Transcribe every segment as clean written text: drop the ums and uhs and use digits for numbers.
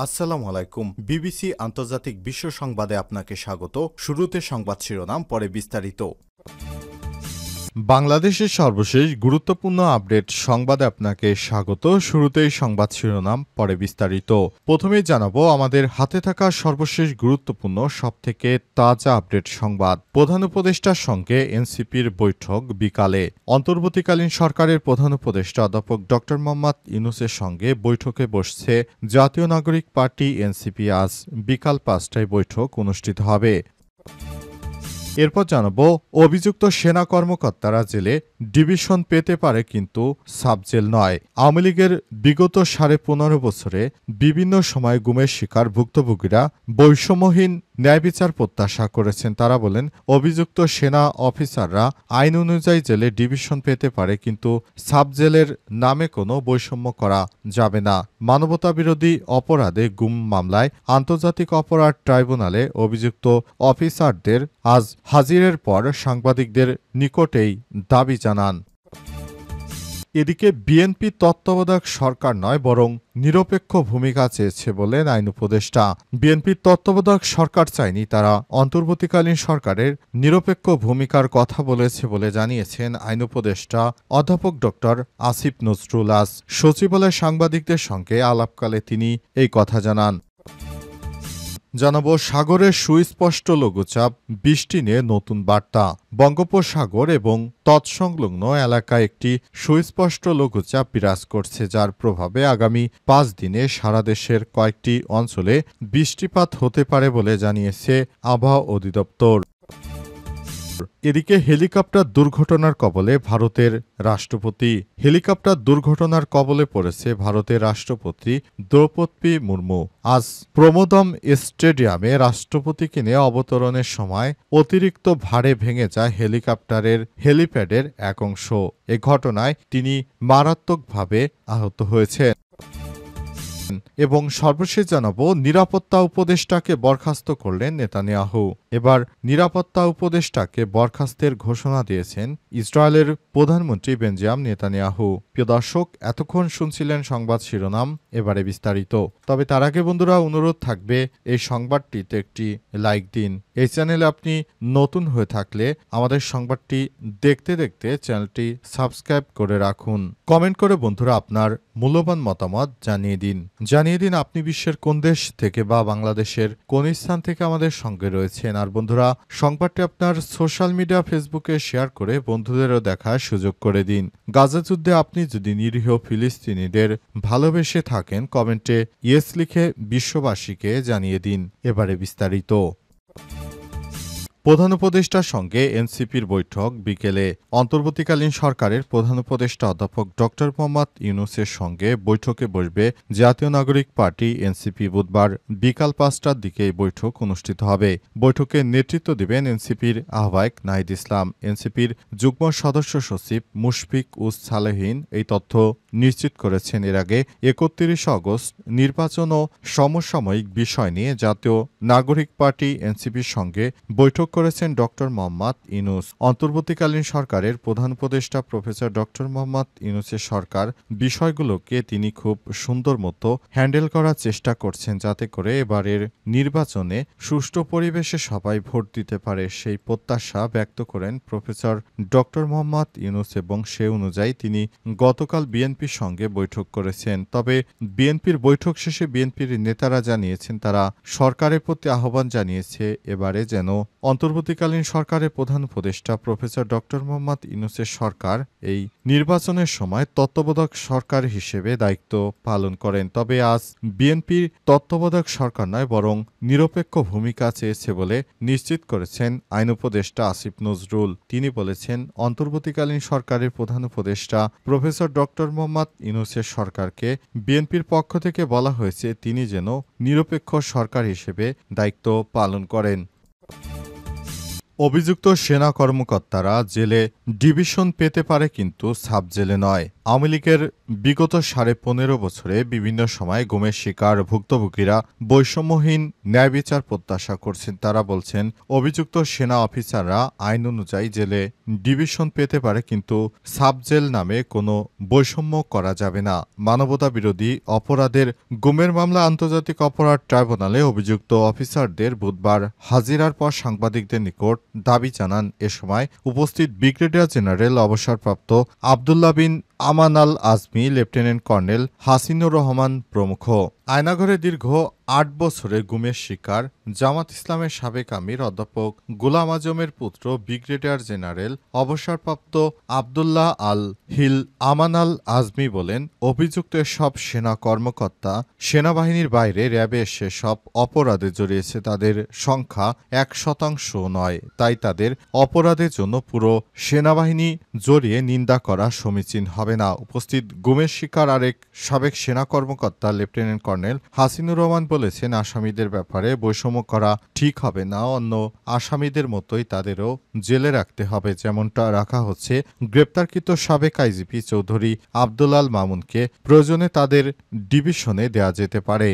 আসসালামু আলাইকুম। বিবিসি আন্তর্জাতিক বিশ্ব সংবাদে আপনাকে স্বাগত। শুরুতে সংবাদ শিরোনাম, পরে বিস্তারিত। বাংলাদেশের সর্বশেষ গুরুত্বপূর্ণ আপডেট সংবাদে আপনাকে স্বাগত। শুরুতেই সংবাদ শিরোনাম, পরে বিস্তারিত। প্রথমেই জানাবো আমাদের হাতে থাকা সর্বশেষ গুরুত্বপূর্ণ সবথেকে তাজা আপডেট সংবাদ। প্রধান উপদেষ্টার সঙ্গে এনসিপির বৈঠক বিকালে। অন্তর্বর্তীকালীন সরকারের প্রধান উপদেষ্টা অধ্যাপক ড মোহাম্মদ ইউনূসের সঙ্গে বৈঠকে বসছে জাতীয় নাগরিক পার্টি এনসিপি। আজ বিকাল ৫টায় বৈঠক অনুষ্ঠিত হবে। এরপর জানাবো অভিযুক্ত সেনা কর্মকর্তারা জেলে ডিভিশন পেতে পারে, কিন্তু সাবজেল নয়। আওয়ামী লীগের বিগত ১৫.৫ বছরে বিভিন্ন সময় গুমের শিকার ভুক্তভোগীরা বৈষম্যহীন ন্যায় বিচার প্রত্যাশা করেছেন। তারা বলেন, অভিযুক্ত সেনা অফিসাররা আইন অনুযায়ী জেলে ডিভিশন পেতে পারে, কিন্তু সাবজেলের নামে কোনো বৈষম্য করা যাবে না। মানবতাবিরোধী অপরাধে গুম মামলায় আন্তর্জাতিক অপরাধ ট্রাইব্যুনালে অভিযুক্ত অফিসারদের আজ হাজিরের পর সাংবাদিকদের নিকটেই দাবি জানান। এদিকে বিএনপি তত্ত্বাবধায়ক সরকার নয়, বরং নিরপেক্ষ ভূমিকা চেয়েছে বলেন আইন উপদেষ্টা। বিএনপির তত্ত্বাবধায়ক সরকার চায়নি, তারা অন্তর্বর্তীকালীন সরকারের নিরপেক্ষ ভূমিকার কথা বলেছে বলে জানিয়েছেন আইন উপদেষ্টা অধ্যাপক ড আসিফ নজরুল। আজ সচিবালয়ে সাংবাদিকদের সঙ্গে আলাপকালে তিনি এই কথা জানান। জানাবো সাগরের সুস্পষ্ট লঘুচাপ বৃষ্টি নিয়ে নতুন বার্তা। বঙ্গোপসাগর এবং তৎসংলগ্ন এলাকায় একটি সুস্পষ্ট লঘুচাপ বিরাজ করছে, যার প্রভাবে আগামী ৫ দিনে সারা দেশের কয়েকটি অঞ্চলে বৃষ্টিপাত হতে পারে বলে জানিয়েছে আবহাওয়া অধিদপ্তর। এদিকে হেলিকপ্টার দুর্ঘটনার কবলে ভারতের রাষ্ট্রপতি। হেলিকপ্টার দুর্ঘটনার কবলে পড়েছে ভারতের রাষ্ট্রপতি দ্রৌপদী মুর্মু। আজ প্রমোদম স্টেডিয়ামে রাষ্ট্রপতিকে নিয়ে অবতরণের সময় অতিরিক্ত ভারে ভেঙে যায় হেলিকপ্টারের হেলিপ্যাডের এক অংশ। এ ঘটনায় তিনি মারাত্মকভাবে আহত হয়েছেন। এবং সর্বশেষ জানাবো নিরাপত্তা উপদেষ্টাকে বরখাস্ত করলেন নেতানিয়াহু। এবার নিরাপত্তা উপদেষ্টাকে বরখাস্তের ঘোষণা দিয়েছেন ইসরায়েলের প্রধানমন্ত্রী বেঞ্জামিন নেতানিয়াহু। প্রিয় দর্শক, এতক্ষণ শুনছিলেন সংবাদ শিরোনাম, এবারে বিস্তারিত। তবে তার আগে বন্ধুরা, অনুরোধ থাকবে এই সংবাদটিতে একটি লাইক দিন। এই চ্যানেলে আপনি নতুন হয়ে থাকলে আমাদের সংবাদটি দেখতে দেখতে চ্যানেলটি সাবস্ক্রাইব করে রাখুন। কমেন্ট করে বন্ধুরা আপনার মূল্যবান মতামত জানিয়ে দিন আপনি বিশ্বের কোন দেশ থেকে বা বাংলাদেশের কোন স্থান থেকে আমাদের সঙ্গে রয়েছেন। আর বন্ধুরা, সংবাদটি আপনার সোশ্যাল মিডিয়া ফেসবুকে শেয়ার করে বন্ধুদেরও দেখার সুযোগ করে দিন। গাজা যুদ্ধে আপনি যদি নিরীহ ফিলিস্তিনিদের ভালোবেসে থাকেন, কমেন্টে ইয়েস লিখে বিশ্ববাসীকে জানিয়ে দিন। এবারে বিস্তারিত। প্রধান উপদেষ্টার সঙ্গে এনসিপির বৈঠক বিকেলে। অন্তর্বর্তীকালীন সরকারের প্রধান উপদেষ্টা অধ্যাপক ড মোহাম্মদ ইউনূসের সঙ্গে বৈঠকে বসবে জাতীয় নাগরিক পার্টি এনসিপি। বুধবার বিকাল ৫টার দিকে এই বৈঠক অনুষ্ঠিত হবে। বৈঠকে নেতৃত্ব দেবেন এনসিপির আহ্বায়ক নাহিদ ইসলাম। এনসিপির যুগ্ম সদস্য সচিব মুশফিক উস সালেহীন এই তথ্য নিশ্চিত করেছেন। এর আগে ৩১ আগস্ট নির্বাচন ও সমসাময়িক বিষয় নিয়ে জাতীয় নাগরিক পার্টি এনসিপির সঙ্গে বৈঠক করেছেন ড মোহাম্মদ ইউনূস। অন্তর্বর্তীকালীন সরকারের প্রধান উপদেষ্টা প্রফেসর ড মোহাম্মদ ইউনূসের সরকার বিষয়গুলোকে তিনি খুব সুন্দর মতো হ্যান্ডেল করার চেষ্টা করছেন, যাতে করে এবারের নির্বাচনে সুষ্ঠু পরিবেশে সবাই ভোট দিতে পারে, সেই প্রত্যাশা ব্যক্ত করেন প্রফেসর ড মোহাম্মদ ইউনূস। এবং সে অনুযায়ী তিনি গতকাল বিএনপির সঙ্গে বৈঠক করেছেন। তবে বিএনপির বৈঠক শেষে বিএনপির নেতারা জানিয়েছেন, তারা সরকারের প্রতি আহ্বান জানিয়েছে এবারে যেন অন্তর্বর্তীকালীন সরকারের প্রধান উপদেষ্টা প্রফেসর ড মোহাম্মদ ইউনূসের সরকার এই নির্বাচনের সময় তত্ত্বাবধায়ক সরকার হিসেবে দায়িত্ব পালন করেন। তবে আজ বিএনপির তত্ত্বাবধায়ক সরকার নয়, বরং নিরপেক্ষ ভূমিকা চেয়েছে বলে নিশ্চিত করেছেন আইন উপদেষ্টা আসিফ নজরুল। তিনি বলেছেন, অন্তর্বর্তীকালীন সরকারের প্রধান উপদেষ্টা প্রফেসর ড মোহাম্মদ ইউনূসের সরকারকে বিএনপির পক্ষ থেকে বলা হয়েছে তিনি যেন নিরপেক্ষ সরকার হিসেবে দায়িত্ব পালন করেন। অভিযুক্ত সেনা কর্মকর্তারা জেলে ডিভিশন পেতে পারে কিন্তু সাব জেলে নয়। আওয়ামী লীগের বিগত ১৫.৫ বছরে বিভিন্ন সময় গুমের শিকার ভুক্তভোগীরা বৈষম্যহীন ন্যায় বিচার প্রত্যাশা করছেন। তারা বলছেন, অভিযুক্ত সেনা অফিসাররা আইন অনুযায়ী জেলে ডিভিশন পেতে পারে কিন্তু সাব জেল নামে কোনো বৈষম্য করা যাবে না। মানবতা বিরোধী অপরাধের গুমের মামলা আন্তর্জাতিক অপরাধ ট্রাইব্যুনালে অভিযুক্ত অফিসারদের বুধবার হাজিরার পর সাংবাদিকদের নিকট দাবি জানান এ সময় উপস্থিত ব্রিগেডিয়ার জেনারেল অবসরপ্রাপ্ত আবদুল্লাহ বিন আমান আল আজমি, লেফটেন্যান্ট কর্নেল হাসিনুর রহমান প্রমুখ। আয়নাঘরে দীর্ঘ ৮ বছরের গুমের শিকার জামাত ইসলামের সাবেক আমির অধ্যাপক গোলাম আজমের পুত্র ব্রিগেডিয়ার জেনারেল অবসরপ্রাপ্ত আবদুল্লাহ আল হিল আমান আল আজমি বলেন, অভিযুক্ত সব সেনা কর্মকর্তা সেনাবাহিনীর বাইরে র্যাবে এসে সব অপরাধে জড়িয়েছে। তাদের সংখ্যা ১% নয়। তাই তাদের অপরাধের জন্য পুরো সেনাবাহিনী জড়িয়ে নিন্দা করা সমীচীন হবে না। উপস্থিত গুমের শিকার আরেক সাবেক সেনা কর্মকর্তা লেফটেন্যান্ট কর্নেল হাসিনুর রহমান বলেছেন, আসামিদের ব্যাপারে বৈষম্য করা ঠিক হবে না। অন্য আসামিদের মতোই তাদেরও জেলে রাখতে হবে, যেমনটা রাখা হচ্ছে গ্রেপ্তারকৃত সাবেক আইজিপি চৌধুরী আব্দুল আল মামুনকে। প্রয়োজনে তাদের ডিভিশনে দেয়া যেতে পারে।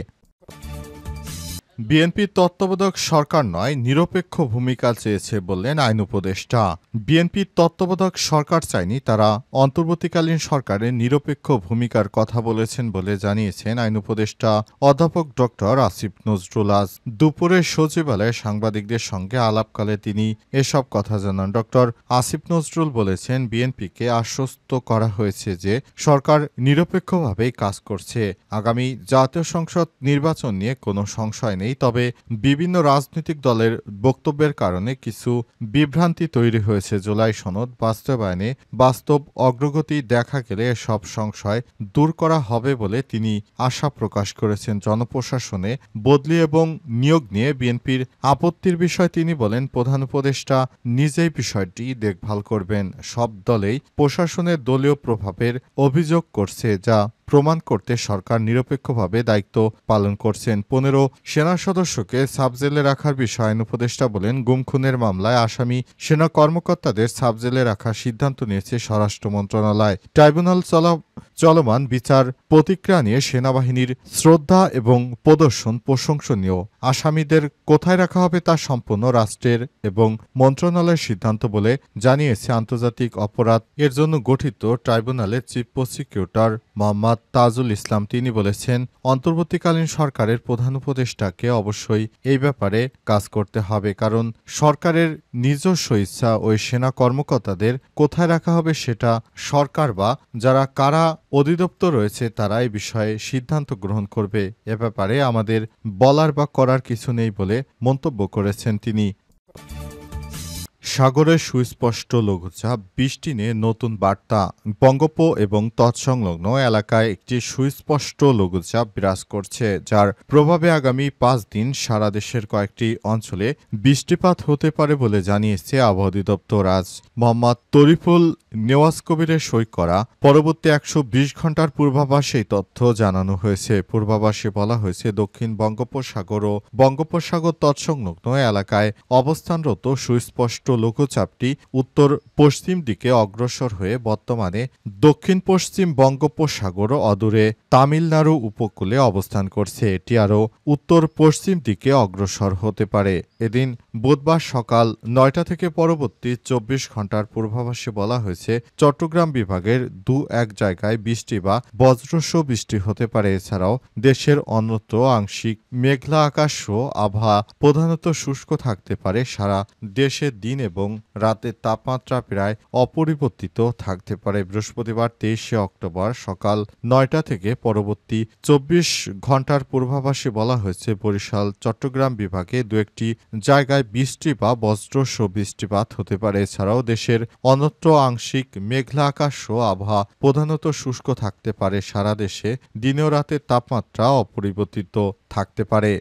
বিএনপির তত্ত্বাবধায়ক সরকার নয়, নিরপেক্ষ ভূমিকা চেয়েছে বললেন আইন উপদেষ্টা। বিএনপির তত্ত্বাবধায়ক সরকার চায়নি, তারা অন্তর্বর্তীকালীন সরকারের নিরপেক্ষ ভূমিকার কথা বলেছেন বলে জানিয়েছেন আইন উপদেষ্টা অধ্যাপক ডক্টর আসিফ নজরুল। আজ দুপুরে সচিবালয়ে সাংবাদিকদের সঙ্গে আলাপকালে তিনি এসব কথা জানান। ডক্টর আসিফ নজরুল বলেছেন, বিএনপিকে আশ্বস্ত করা হয়েছে যে সরকার নিরপেক্ষভাবেই কাজ করছে। আগামী জাতীয় সংসদ নির্বাচন নিয়ে কোনো সংশয় নেই। তবে বিভিন্ন রাজনৈতিক দলের বক্তব্যের কারণে কিছু বিভ্রান্তি তৈরি হয়েছে। জুলাই সনদ বাস্তবায়নে বাস্তব অগ্রগতি দেখা গেলে সব সংশয় দূর করা হবে বলে তিনি আশা প্রকাশ করেছেন। জনপ্রশাসনে বদলি এবং নিয়োগ নিয়ে বিএনপির আপত্তির বিষয় তিনি বলেন, প্রধান উপদেষ্টা নিজেই বিষয়টি দেখভাল করবেন। সব দলেই প্রশাসনের দলীয় প্রভাবের অভিযোগ করছে, যা প্রমাণ করতে সরকার নিরপেক্ষভাবে দায়িত্ব পালন করছেন। ১৫ সেনা সদস্যকে সাবজেলে রাখার বিষয়ে আইন উপদেষ্টা বলেন, গুম খুনের মামলায় আসামি সেনা কর্মকর্তাদের সাবজেলে রাখার সিদ্ধান্ত নিয়েছে স্বরাষ্ট্র মন্ত্রণালয়। ট্রাইব্যুনাল চলমান বিচার প্রতিক্রিয়া নিয়ে সেনাবাহিনীর শ্রদ্ধা এবং প্রদর্শন প্রশংসনীয়। আসামিদের কোথায় রাখা হবে তা সম্পূর্ণ রাষ্ট্রের এবং মন্ত্রণালয়ের সিদ্ধান্ত বলে জানিয়েছে আন্তর্জাতিক অপরাধ এর জন্য গঠিত ট্রাইব্যুনালের চিফ প্রসিকিউটর মোহাম্মদ তাজুল ইসলাম। তিনি বলেছেন, অন্তর্বর্তীকালীন সরকারের প্রধান উপদেষ্টাকে অবশ্যই এই ব্যাপারে কাজ করতে হবে, কারণ সরকারের নিজস্ব ইচ্ছা ওই সেনা কর্মকর্তাদের কোথায় রাখা হবে সেটা সরকার বা যারা কারা অধিদপ্তর রয়েছে তারা এই বিষয়ে সিদ্ধান্ত গ্রহণ করবে। এ ব্যাপারে আমাদের বলার বা করার কিছু নেই বলে মন্তব্য করেছেন তিনি। সাগরের সুস্পষ্ট লঘুচাপ, বৃষ্টি নিয়ে নতুন বার্তা। বঙ্গোপ এবং তৎসংলগ্ন এলাকায় একটি সুস্পষ্ট লঘুচাপ বিরাজ করছে, যার প্রভাবে আগামী ৫ দিন সারা দেশের কয়েকটি অঞ্চলে বৃষ্টিপাত হতে পারে বলে জানিয়েছে আবহাওয়া অধিদপ্তর। আজ মোহাম্মদ তরিফুল নেওয়াজ কবিরের সই করা পরবর্তী ১২০ ঘন্টার পূর্বাভাসে এই তথ্য জানানো হয়েছে। পূর্বাভাসে বলা হয়েছে, দক্ষিণ বঙ্গোপসাগর ও বঙ্গোপসাগর তৎসংলগ্ন এলাকায় অবস্থানরত সুস্পষ্ট লঘুচাপটি উত্তর পশ্চিম দিকে অগ্রসর হয়ে বর্তমানে দক্ষিণ পশ্চিম বঙ্গোপসাগর অদূরে তামিলনাড়ু উপকূলে অবস্থান করছে। এটি আরও উত্তর পশ্চিম দিকে অগ্রসর হতে পারে। এদিন বুধবার সকাল ৯টা থেকে পরবর্তী ২৪ ঘন্টার পূর্বাভাসে বলা হয়েছে, চট্টগ্রাম বিভাগের ২-১ জায়গায় বৃষ্টি বা বজ্রসহ বৃষ্টি হতে পারে। এছাড়াও দেশের অন্যত্র আংশিক মেঘলা আকাশ ও আবহাওয়া প্রধানত শুষ্ক থাকতে পারে। সারা দেশে দিন এবং রাতের তাপমাত্রা প্রায় অপরিবর্তিত থাকতে পারে। বৃহস্পতিবার ২৩শে অক্টোবর সকাল ৯টা থেকে পরবর্তী ২৪ ঘন্টার পূর্বাভাসে বলা হয়েছে, বরিশাল চট্টগ্রাম বিভাগে ২-১টি জায়গায় বৃষ্টি বা বজ্রসহ বৃষ্টিপাত হতে পারে। এছাড়াও দেশের অন্যত্র আংশিক মেঘলা আকাশ ও আবহাওয়া প্রধানত শুষ্ক থাকতে পারে। সারা দেশে দিন ও রাতের তাপমাত্রা অপরিবর্তিত থাকতে পারে।